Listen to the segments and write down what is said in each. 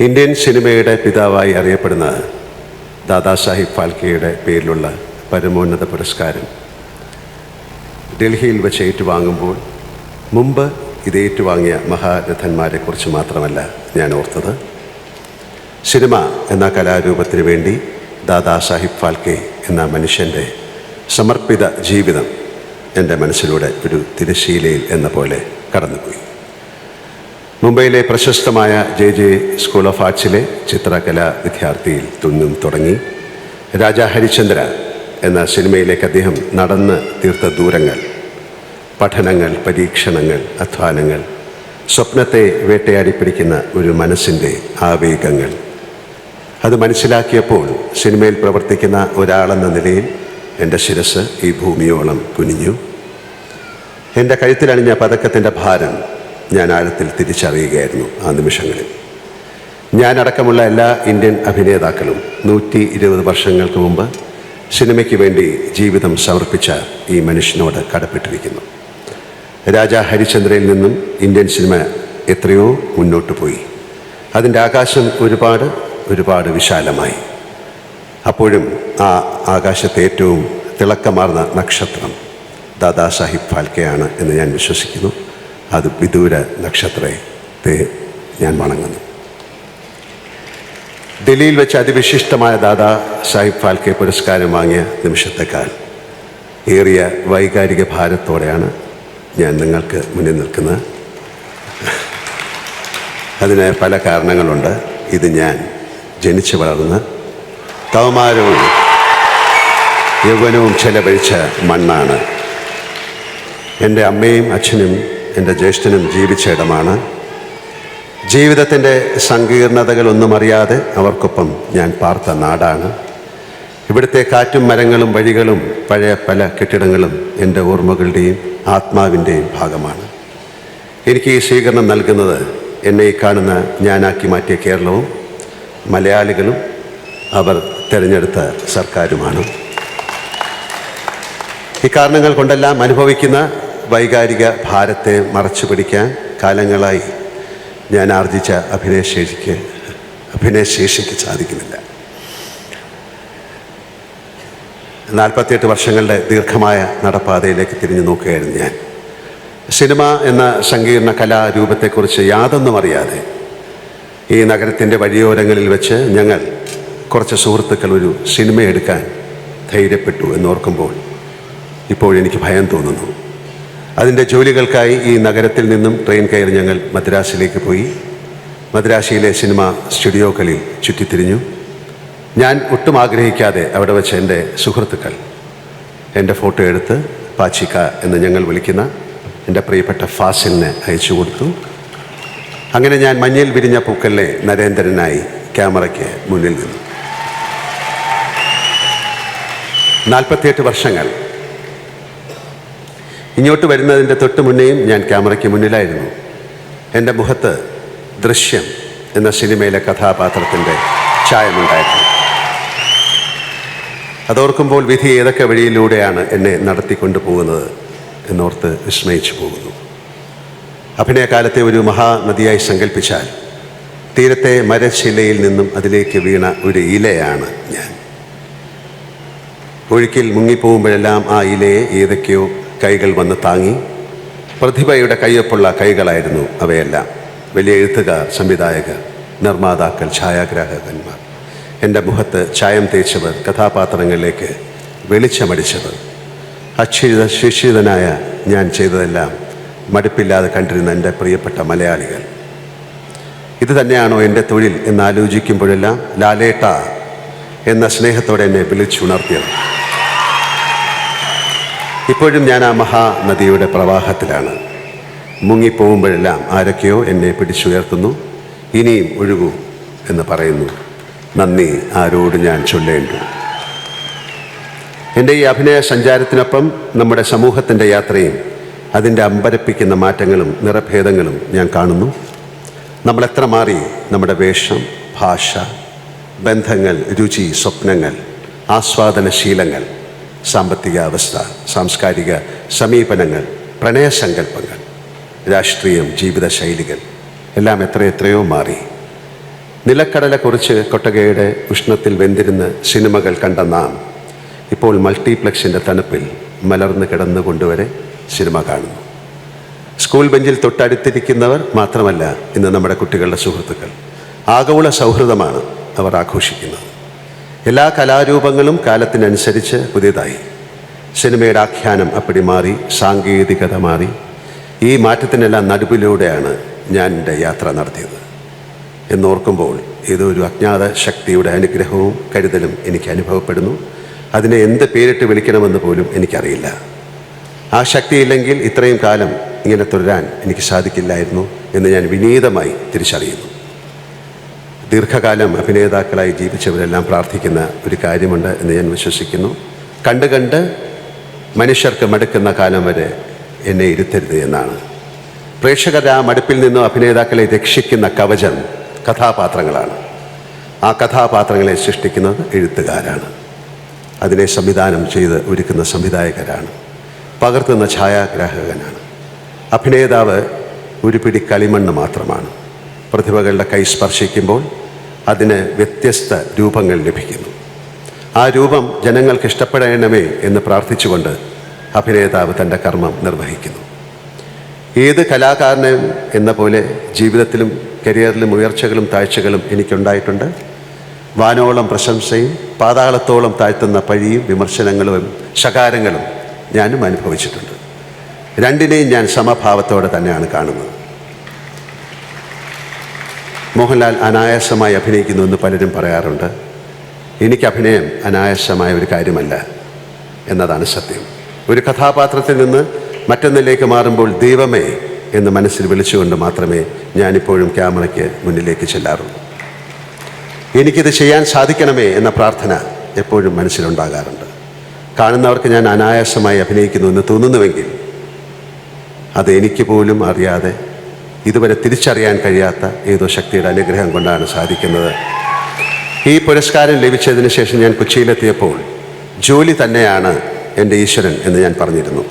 Indian സിനിമയുടെ പിതാവായി അറിയപ്പെടുന്ന ദാദാസാഹിബ് ഫാൽക്കെയുടെ പേരിലുള്ള പരമോന്നത പുരസ്കാരം ഡൽഹിയിൽ വെച്ച് ഏറ്റുവാങ്ങുമ്പോൾ മുമ്പ് ഇത് ഏറ്റുവാങ്ങിയ മഹാരഥന്മാരെക്കുറിച്ച് മാത്രമല്ല ഞാൻ ഓർത്തത്, സിനിമ എന്ന കലാരൂപത്തിന് വേണ്ടി ദാദാസാഹിബ് ഫാൽക്കെ എന്ന മനുഷ്യൻ്റെ സമർപ്പിത ജീവിതം എൻ്റെ മനസ്സിലൂടെ ഒരു തിരശ്ശീലയിൽ എന്ന പോലെ കടന്നുപോയി. മുംബൈയിലെ പ്രശസ്തമായ JJ സ്കൂൾ ഓഫ് ആർട്സിലെ ചിത്രകലാ വിദ്യാർത്ഥിയിൽ തുന്നും തുടങ്ങി രാജാ ഹരിചന്ദ്ര എന്ന സിനിമയിലേക്ക് അദ്ദേഹം നടന്ന് തീർത്ത ദൂരങ്ങൾ, പഠനങ്ങൾ, പരീക്ഷണങ്ങൾ, അധ്വാനങ്ങൾ, സ്വപ്നത്തെ വേട്ടയാടിപ്പിടിക്കുന്ന ഒരു മനസ്സിൻ്റെ ആവേഗങ്ങൾ, അത് മനസ്സിലാക്കിയപ്പോൾ സിനിമയിൽ പ്രവർത്തിക്കുന്ന ഒരാളെന്ന നിലയിൽ എൻ്റെ ശിരസ് ഈ ഭൂമിയോളം കുനിഞ്ഞു. എൻ്റെ കഴുത്തിലണിഞ്ഞ പതക്കത്തിൻ്റെ ഭാരം ഞാൻ ആഴത്തിൽ തിരിച്ചറിയുകയായിരുന്നു ആ നിമിഷങ്ങളിൽ. ഞാനടക്കമുള്ള എല്ലാ ഇന്ത്യൻ അഭിനേതാക്കളും 120 വർഷങ്ങൾക്ക് മുമ്പ് സിനിമയ്ക്ക് വേണ്ടി ജീവിതം സമർപ്പിച്ച ഈ മനുഷ്യനോട് കടപ്പെട്ടിരിക്കുന്നു. രാജാ ഹരിചന്ദ്രയിൽ നിന്നും ഇന്ത്യൻ സിനിമ എത്രയോ മുന്നോട്ട് പോയി. അതിൻ്റെ ആകാശം ഒരുപാട് വിശാലമായി. അപ്പോഴും ആ ആകാശത്തെ ഏറ്റവും തിളക്കമാർന്ന നക്ഷത്രം ദാദാസാഹിബ് ഫാൽക്കെയാണ് എന്ന് ഞാൻ വിശ്വസിക്കുന്നു. അത് വിദൂര നക്ഷത്രത്തെ ഞാൻ വണങ്ങുന്നു. ഡൽഹിയിൽ വെച്ച് അതിവിശിഷ്ടമായ ദാദാസാഹിബ് ഫാൽക്കെ പുരസ്കാരം വാങ്ങിയ നിമിഷത്തെക്കാൾ ഏറിയ വൈകാരിക ഭാരത്തോടെയാണ് ഞാൻ നിങ്ങൾക്ക് മുന്നിൽ നിൽക്കുന്നത്. അതിന് പല കാരണങ്ങളുണ്ട്. ഇത് ഞാൻ ജനിച്ചു വളർന്ന് കൗമാരവും യൗവനവും ചെലവഴിച്ച മണ്ണാണ്. എൻ്റെ അമ്മയും അച്ഛനും എൻ്റെ ജ്യേഷ്ഠനും ജീവിച്ച ഇടമാണ്. ജീവിതത്തിൻ്റെ സങ്കീർണതകളൊന്നും അറിയാതെ അവർക്കൊപ്പം ഞാൻ പാർത്ത നാടാണ്. ഇവിടുത്തെ കാറ്റും മരങ്ങളും വഴികളും പഴയ പല കെട്ടിടങ്ങളും എൻ്റെ ഓർമ്മകളുടെയും ആത്മാവിൻ്റെയും ഭാഗമാണ്. എനിക്ക് ഈ സ്വീകരണം നൽകുന്നത് എന്നെ ഈ കാണുന്ന ഞാനാക്കി മാറ്റിയ കേരളവും മലയാളികളും അവർ തിരഞ്ഞെടുത്ത സർക്കാരുമാണ്. ഈ കാരണങ്ങൾ കൊണ്ടെല്ലാം അനുഭവിക്കുന്ന വൈകാരിക ഭാരത്തെ മറച്ചു പിടിക്കാൻ കാലങ്ങളായി ഞാൻ ആർജിച്ച അഭിനയശേഷിക്ക് സാധിക്കുന്നില്ല. 48 വർഷങ്ങളുടെ ദീർഘമായ നടപ്പാതയിലേക്ക് തിരിഞ്ഞു നോക്കുകയായിരുന്നു ഞാൻ. സിനിമ എന്ന സങ്കീർണ കലാരൂപത്തെക്കുറിച്ച് യാതൊന്നും അറിയാതെ ഈ നഗരത്തിൻ്റെ വഴിയോരങ്ങളിൽ വെച്ച് ഞങ്ങൾ കുറച്ച് സുഹൃത്തുക്കൾ ഒരു സിനിമ എടുക്കാൻ ധൈര്യപ്പെട്ടു എന്നോർക്കുമ്പോൾ ഇപ്പോഴെനിക്ക് ഭയം തോന്നുന്നു. അതിൻ്റെ ജോലികൾക്കായി ഈ നഗരത്തിൽ നിന്നും ട്രെയിൻ കയറി ഞങ്ങൾ മദ്രാസിലേക്ക് പോയി. മദ്രാസിയിലെ സിനിമ സ്റ്റുഡിയോകളിൽ ചുറ്റിത്തിരിഞ്ഞു. ഞാൻ ഒട്ടും ആഗ്രഹിക്കാതെ അവിടെ വെച്ച് എൻ്റെ സുഹൃത്തുക്കൾ എൻ്റെ ഫോട്ടോ എടുത്ത് പാച്ചിക്ക എന്ന് ഞങ്ങൾ വിളിക്കുന്ന എൻ്റെ പ്രിയപ്പെട്ട ഫാസിലിനെ അയച്ചു കൊടുത്തു. അങ്ങനെ ഞാൻ മഞ്ഞിൽ വിരിഞ്ഞ പൂക്കളിലെ നരേന്ദ്രനായി ക്യാമറയ്ക്ക് മുന്നിൽ നിന്നു. 48 വർഷങ്ങൾ. ഇങ്ങോട്ട് വരുന്നതിൻ്റെ തൊട്ട് മുന്നേയും ഞാൻ ക്യാമറയ്ക്ക് മുന്നിലായിരുന്നു. എൻ്റെ മുഖത്ത് ദൃശ്യം എന്ന സിനിമയിലെ കഥാപാത്രത്തിൻ്റെ ഛായമുണ്ടായിരുന്നു. അതോർക്കുമ്പോൾ വിധി ഏതൊക്കെ വഴിയിലൂടെയാണ് എന്നെ നടത്തിക്കൊണ്ടു പോകുന്നത് എന്നോർത്ത് വിസ്മയിച്ചു പോകുന്നു. അഭിനയകാലത്തെ ഒരു മഹാനദിയായി സങ്കല്പിച്ചാൽ തീരത്തെ മരശിലയിൽ നിന്നും അതിലേക്ക് വീണ ഒരു ഇലയാണ് ഞാൻ. ഒഴുക്കിൽ മുങ്ങിപ്പോകുമ്പോഴെല്ലാം ആ ഇലയെ ഏതൊക്കെയോ കൈകൾ വന്ന് താങ്ങി. പ്രതിഭയുടെ കയ്യൊപ്പുള്ള കൈകളായിരുന്നു അവയെല്ലാം. വലിയ എഴുത്തുകാർ, സംവിധായകർ, നിർമ്മാതാക്കൾ, ഛായാഗ്രാഹകന്മാർ, എൻ്റെ മുഖത്ത് ചായം തേച്ചവർ, കഥാപാത്രങ്ങളിലേക്ക് വെളിച്ചമടിച്ചവർ, ശിക്ഷിതനായ ഞാൻ ചെയ്തതെല്ലാം മടുപ്പില്ലാതെ കണ്ടിരുന്ന എൻ്റെ പ്രിയപ്പെട്ട മലയാളികൾ. ഇത് തന്നെയാണോ എൻ്റെ തൊഴിൽ എന്നാലോചിക്കുമ്പോഴെല്ലാം ലാലേട്ട എന്ന സ്നേഹത്തോടെ എന്നെ വിളിച്ചുണർത്തിയത്. ഇപ്പോഴും ഞാൻ ആ മഹാനദിയുടെ പ്രവാഹത്തിലാണ്. മുങ്ങിപ്പോകുമ്പോഴെല്ലാം ആരൊക്കെയോ എന്നെ പിടിച്ചുയർത്തുന്നു. ഇനിയും ഒഴുകൂ എന്ന് പറയുന്നു. നന്ദി ആരോട് ഞാൻ ചൊല്ലേണ്ടു. എൻ്റെ ഈ അഭിനയ സഞ്ചാരത്തിനൊപ്പം നമ്മുടെ സമൂഹത്തിൻ്റെ യാത്രയും അതിൻ്റെ അമ്പരപ്പിക്കുന്ന മാറ്റങ്ങളും നിറഭേദങ്ങളും ഞാൻ കാണുന്നു. നമ്മളെത്ര മാറി നമ്മുടെ വേഷം, ഭാഷ, ബന്ധങ്ങൾ, രുചി, സ്വപ്നങ്ങൾ, ആസ്വാദനശീലങ്ങൾ, സാമ്പത്തിക അവസ്ഥ, സാംസ്കാരിക സമീപനങ്ങൾ, പ്രണയസങ്കല്പങ്ങൾ, രാഷ്ട്രീയം, ജീവിതശൈലികൾ എല്ലാം എത്രയോ മാറി. നിലക്കടല കുറിച്ച് കൊട്ടകയുടെ ഉഷ്ണത്തിൽ വെന്തിരുന്ന് സിനിമകൾ കണ്ട നാം ഇപ്പോൾ മൾട്ടിപ്ലക്സിൻ്റെ തണുപ്പിൽ മലർന്ന് കിടന്നുകൊണ്ടുവരെ സിനിമ കാണുന്നു. സ്കൂൾ ബെഞ്ചിൽ തൊട്ടടുത്തിരിക്കുന്നവർ മാത്രമല്ല ഇന്ന് നമ്മുടെ കുട്ടികളുടെ സുഹൃത്തുക്കൾ. ആഗോള സൗഹൃദമാണ് അവർ ആഘോഷിക്കുന്നത്. എല്ലാ കലാരൂപങ്ങളും കാലത്തിനനുസരിച്ച് പുതിയതായി. സിനിമയുടെ ആഖ്യാനം അപ്പടി മാറി, സാങ്കേതികത മാറി. ഈ മാറ്റത്തിനെല്ലാം നടുവിലൂടെയാണ് ഞാൻ എൻ്റെ യാത്ര നടത്തിയത് എന്നോർക്കുമ്പോൾ ഏതോ ഒരു അജ്ഞാത ശക്തിയുടെ അനുഗ്രഹവും കരുതലും എനിക്ക് അനുഭവപ്പെടുന്നു. അതിനെ എന്ത് പേരിട്ട് വിളിക്കണമെന്ന് പോലും എനിക്കറിയില്ല. ആ ശക്തിയില്ലെങ്കിൽ ഇത്രയും കാലം ഇങ്ങനെ തുടരാൻ എനിക്ക് സാധിക്കില്ലായിരുന്നു എന്ന് ഞാൻ വിനീതമായി തിരിച്ചറിയുന്നു. ദീർഘകാലം അഭിനേതാക്കളായി ജീവിച്ചവരെല്ലാം പ്രാർത്ഥിക്കുന്ന ഒരു കാര്യമുണ്ട് എന്ന് ഞാൻ വിശ്വസിക്കുന്നു. കണ്ട് മനുഷ്യർക്ക് മടുക്കുന്ന കാലം വരെ എന്നെ ഇരുത്തരുത് എന്നാണ്. പ്രേക്ഷകരുടെ ആ മടുപ്പിൽ നിന്നും അഭിനേതാക്കളെ രക്ഷിക്കുന്ന കവചം കഥാപാത്രങ്ങളാണ്. ആ കഥാപാത്രങ്ങളെ സൃഷ്ടിക്കുന്നത് എഴുത്തുകാരാണ്. അതിനെ സംവിധാനം ചെയ്ത് ഒരുക്കുന്ന സംവിധായകരാണ്. പകർത്തുന്ന ഛായാഗ്രാഹകനാണ്. അഭിനേതാവ് ഒരു പിടി കളിമണ്ണ് മാത്രമാണ്. പ്രതിഭകളുടെ കൈ സ്പർശിക്കുമ്പോൾ അതിന് വ്യത്യസ്ത രൂപങ്ങൾ ലഭിക്കുന്നു. ആ രൂപം ജനങ്ങൾക്ക് ഇഷ്ടപ്പെടണമേ എന്ന് പ്രാർത്ഥിച്ചുകൊണ്ട് അഭിനേതാവ് തൻ്റെ കർമ്മം നിർവഹിക്കുന്നു. ഏത് കലാകാരനും എന്ന പോലെ ജീവിതത്തിലും കരിയറിലും ഉയർച്ചകളും താഴ്ചകളും എനിക്കുണ്ടായിട്ടുണ്ട്. വാനോളം പ്രശംസയും പാതാളത്തോളം താഴ്ത്തുന്ന പഴിയും വിമർശനങ്ങളും ശകാരങ്ങളും ഞാനും അനുഭവിച്ചിട്ടുണ്ട്. രണ്ടിനെയും ഞാൻ സമഭാവത്തോടെ തന്നെയാണ് കാണുന്നത്. മോഹൻലാൽ അനായാസമായി അഭിനയിക്കുന്നു എന്ന് പലരും പറയാറുണ്ട്. എനിക്ക് അഭിനയം അനായാസമായ ഒരു കാര്യമല്ല എന്നതാണ് സത്യം. ഒരു കഥാപാത്രത്തിൽ നിന്ന് മറ്റൊന്നിലേക്ക് മാറുമ്പോൾ ദൈവമേ എന്ന് മനസ്സിൽ വിളിച്ചുകൊണ്ട് മാത്രമേ ഞാനിപ്പോഴും ക്യാമറയ്ക്ക് മുന്നിലേക്ക് ചെല്ലാറുള്ളൂ. എനിക്കിത് ചെയ്യാൻ സാധിക്കണമേ എന്ന പ്രാർത്ഥന എപ്പോഴും മനസ്സിലുണ്ടാകാറുണ്ട്. കാണുന്നവർക്ക് ഞാൻ അനായാസമായി അഭിനയിക്കുന്നു എന്ന് തോന്നുന്നുവെങ്കിൽ അത് എനിക്ക് പോലും അറിയാതെ ഇതുവരെ തിരിച്ചറിയാൻ കഴിയാത്ത ഏതോ ശക്തിയുടെ അനുഗ്രഹം കൊണ്ടാണ് സാധിക്കുന്നത്. ഈ പുരസ്കാരം ലഭിച്ചതിന് ശേഷം ഞാൻ കൊച്ചിയിലെത്തിയപ്പോൾ ജോലി തന്നെയാണ് എൻ്റെ ഈശ്വരൻ എന്ന് ഞാൻ പറഞ്ഞിരുന്നു.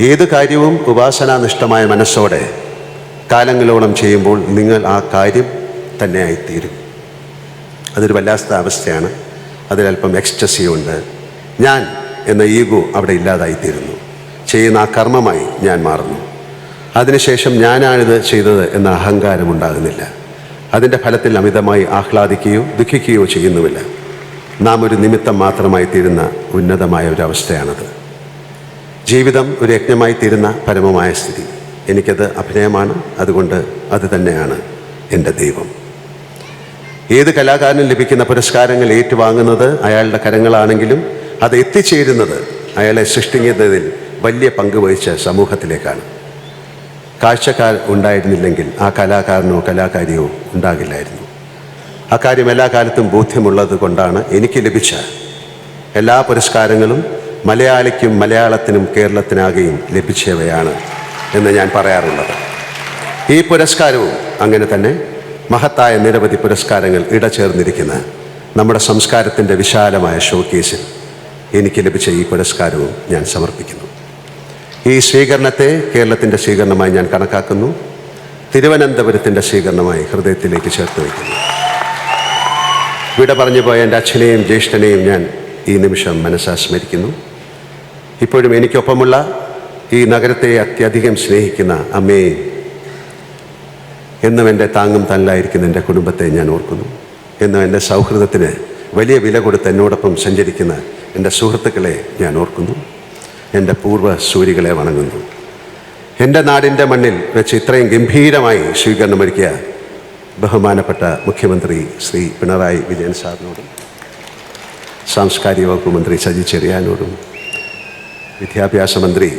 ഏത് കാര്യവും ഉപാസനാനിഷ്ഠമായ മനസ്സോടെ കാലങ്ങളോളം ചെയ്യുമ്പോൾ നിങ്ങൾ ആ കാര്യം തന്നെയായിത്തീരും. അതൊരു വല്ലാത്ത അവസ്ഥയാണ്. അതിലല്പം എക്സ്റ്റസി ഉണ്ട്. ഞാൻ എന്ന ഈഗോ അവിടെ ഇല്ലാതായിത്തീരുന്നു. ചെയ്യുന്ന ആ കർമ്മമായി ഞാൻ മാറുന്നു. അതിനുശേഷം ഞാനാണിത് ചെയ്തത് എന്ന അഹങ്കാരം ഉണ്ടാകുന്നില്ല. അതിൻ്റെ ഫലത്തിൽ അമിതമായി ആഹ്ലാദിക്കുകയോ ദുഃഖിക്കുകയോ ചെയ്യുന്നുമില്ല. നാം ഒരു നിമിത്തം മാത്രമായി തീരുന്ന ഉന്നതമായ ഒരവസ്ഥയാണത്. ജീവിതം ഒരു യജ്ഞമായി തീരുന്ന പരമമായ സ്ഥിതി. എനിക്കത് അഭിനയമാണ്. അതുകൊണ്ട് അത് തന്നെയാണ് എൻ്റെ ദൈവം. ഏത് കലാകാരനും ലഭിക്കുന്ന പുരസ്കാരങ്ങൾ ഏറ്റുവാങ്ങുന്നത് അയാളുടെ കരങ്ങളാണെങ്കിലും അത് എത്തിച്ചേരുന്നത് അയാളെ സൃഷ്ടിക്കുന്നതിൽ വലിയ പങ്ക് വഹിച്ച സമൂഹത്തിലേക്കാണ്. കാഴ്ചക്കാർ ഉണ്ടായിരുന്നില്ലെങ്കിൽ ആ കലാകാരനോ കലാകാരിയോ ഉണ്ടാകില്ലായിരുന്നു. അക്കാര്യം എല്ലാ കാലത്തും ബോധ്യമുള്ളത് കൊണ്ടാണ് എനിക്ക് ലഭിച്ച എല്ലാ പുരസ്കാരങ്ങളും മലയാളിക്കും മലയാളത്തിനും കേരളത്തിനാകെയും ലഭിച്ചവയാണ് എന്ന് ഞാൻ പറയാറുള്ളത്. ഈ പുരസ്കാരവും അങ്ങനെ തന്നെ. മഹത്തായ നിരവധി പുരസ്കാരങ്ങൾ ഇടചേർന്നിരിക്കുന്ന നമ്മുടെ സംസ്കാരത്തിൻ്റെ വിശാലമായ ഷോക്കേസിൽ എനിക്ക് ലഭിച്ച ഈ പുരസ്കാരവും ഞാൻ സമർപ്പിക്കുന്നു. ഈ സ്വീകരണത്തെ കേരളത്തിൻ്റെ സ്വീകരണമായി ഞാൻ കണക്കാക്കുന്നു. തിരുവനന്തപുരത്തിൻ്റെ സ്വീകരണമായി ഹൃദയത്തിലേക്ക് ചേർത്ത് വയ്ക്കുന്നു. വിട പറഞ്ഞു പോയ എൻ്റെ അച്ഛനെയും ജ്യേഷ്ഠനെയും ഞാൻ ഈ നിമിഷം മനസ്സാ സ്മരിക്കുന്നു. ഇപ്പോഴും എനിക്കൊപ്പമുള്ള ഈ നഗരത്തെ അത്യധികം സ്നേഹിക്കുന്ന അമ്മയെയും എന്നും എൻ്റെ താങ്ങും തണലായിരിക്കുന്ന എൻ്റെ കുടുംബത്തെ ഞാൻ ഓർക്കുന്നു. എന്നും എൻ്റെ സൗഹൃദത്തിന് വലിയ വില കൊടുത്ത് എന്നോടൊപ്പം സഞ്ചരിക്കുന്ന എൻ്റെ സുഹൃത്തുക്കളെ ഞാൻ ഓർക്കുന്നു. എൻ്റെ പൂർവ്വ സൂരികളെ വണങ്ങുന്നു. എൻ്റെ നാടിൻ്റെ മണ്ണിൽ വെച്ച് ഇത്രയും ഗംഭീരമായി സ്വീകരണമൊരുക്കിയ ബഹുമാനപ്പെട്ട മുഖ്യമന്ത്രി ശ്രീ പിണറായി വിജയൻ സാറിനോടും സാംസ്കാരിക വകുപ്പ് മന്ത്രി സജി ചെറിയാനോടും വിദ്യാഭ്യാസ മന്ത്രി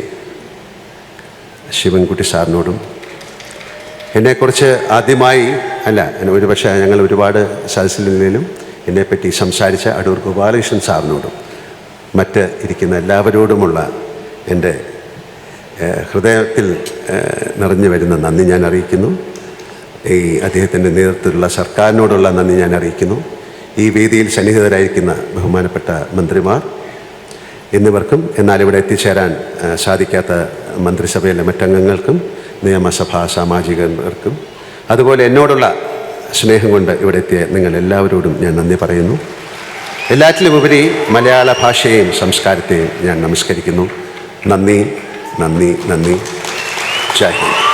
ശിവൻകുട്ടി സാറിനോടും എന്നെക്കുറിച്ച് ആദ്യമായി ഒരുപക്ഷെ ഞങ്ങൾ ഒരുപാട് സദസ്സിലും എന്നെപ്പറ്റി സംസാരിച്ച അടൂർ ഗോപാലകൃഷ്ണൻ സാറിനോടും മറ്റ് ഇരിക്കുന്ന എല്ലാവരോടുമുള്ള എൻ്റെ ഹൃദയത്തിൽ നിറഞ്ഞു വരുന്ന നന്ദി ഞാൻ അറിയിക്കുന്നു. ഈ അദ്ദേഹത്തിൻ്റെ നേതൃത്വത്തിലുള്ള സർക്കാരിനോടുള്ള നന്ദി ഞാൻ അറിയിക്കുന്നു. ഈ വേദിയിൽ സന്നിഹിതരായിരിക്കുന്ന ബഹുമാനപ്പെട്ട മന്ത്രിമാർ എന്നിവർക്കും, എന്നാൽ ഇവിടെ എത്തിച്ചേരാൻ സാധിക്കാത്ത മന്ത്രിസഭയിലെ മറ്റംഗങ്ങൾക്കും, നിയമസഭാ സാമാജികർക്കും, അതുപോലെ എന്നോടുള്ള സ്നേഹം കൊണ്ട് ഇവിടെ എത്തിയ നിങ്ങൾ എല്ലാവരോടും ഞാൻ നന്ദി പറയുന്നു. എല്ലാറ്റിലുമുപരി മലയാള ഭാഷയെയും സംസ്കാരത്തെയും ഞാൻ നമസ്കരിക്കുന്നു. നന്ദി, നന്ദി, നന്ദി. ജയ് ഹിന്ദ്.